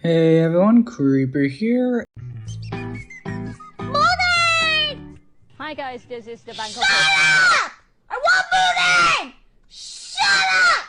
Hey everyone, Creeper here. Morning! Hi guys, this is the Bangkok. Shut up! I want morning! Shut up!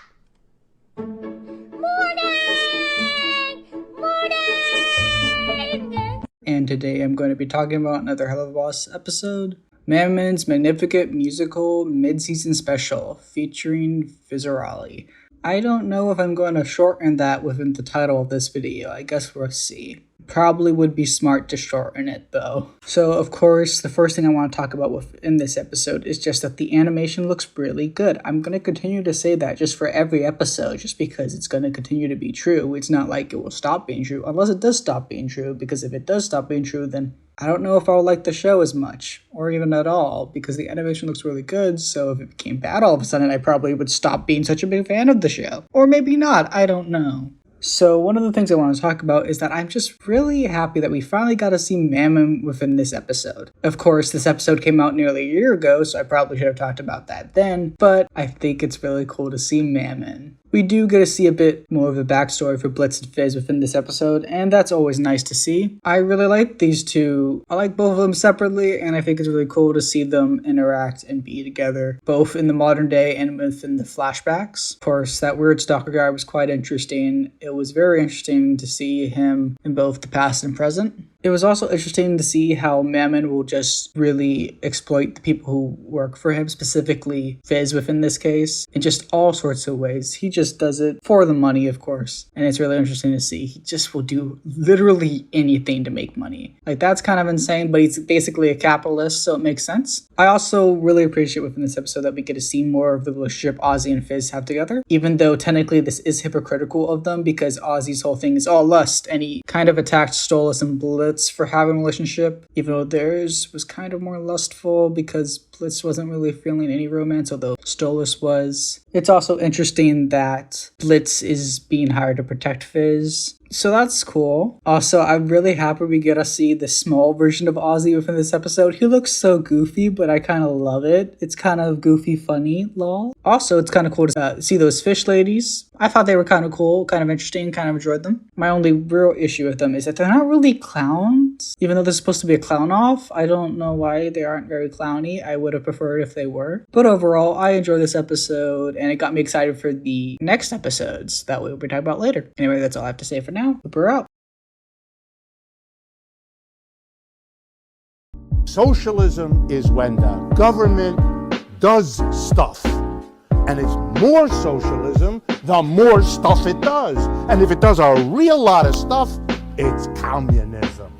Morning! And today I'm going to be talking about another Helluva Boss episode. Mammon's Magnificent Musical Mid-Season Special featuring Fizzarali. I don't know if I'm going to shorten that within the title of this video. I guess we'll see. Probably would be smart to shorten it though. So of course, the first thing I want to talk about within this episode is just that the animation looks really good. I'm going to continue to say that just for every episode, just because it's going to continue to be true. It's not like it will stop being true, unless it does stop being true, because if it does stop being true, then I don't know if I'll like the show as much, or even at all, because the animation looks really good, so if it became bad all of a sudden, I probably would stop being such a big fan of the show. Or maybe not, I don't know. So one of the things I want to talk about is that I'm just really happy that we finally got to see Mammon within this episode. Of course, this episode came out nearly a year ago, so I probably should have talked about that then, but I think it's really cool to see Mammon. We do get to see a bit more of the backstory for Blitz and Fizz within this episode, and that's always nice to see. I really like these two. I like both of them separately, and I think it's really cool to see them interact and be together, both in the modern day and within the flashbacks. Of course, that weird stalker guy was quite interesting. It was very interesting to see him in both the past and present. It was also interesting to see how Mammon will just really exploit the people who work for him, specifically Fizz within this case, in just all sorts of ways. He just does it for the money, of course. And it's really interesting to see. He just will do literally anything to make money. Like, that's kind of insane, but he's basically a capitalist, so it makes sense. I also really appreciate within this episode that we get to see more of the relationship Ozzy and Fizz have together, even though technically this is hypocritical of them because Ozzy's whole thing is all lust, and he kind of attacked Stolas and Blitz for having a relationship, even though theirs was kind of more lustful because Blitz wasn't really feeling any romance, although Stolas was. It's also interesting that Blitz is being hired to protect Fizz. So that's cool. Also, I'm really happy we get to see the small version of Ozzy within this episode. He looks so goofy, but I kind of love it. It's kind of goofy funny, lol. Also, it's kind of cool to see those fish ladies. I thought they were kind of cool, kind of interesting, kind of enjoyed them. My only real issue with them is that they're not really clowns. Even though they're supposed to be a clown off, I don't know why they aren't very clowny. I would have preferred if they were. But overall, I enjoyed this episode, and it got me excited for the next episodes that we'll be talking about later. Anyway, that's all I have to say for now. We're out. Socialism is when the government does stuff. And it's more socialism, the more stuff it does. And if it does a real lot of stuff, it's communism.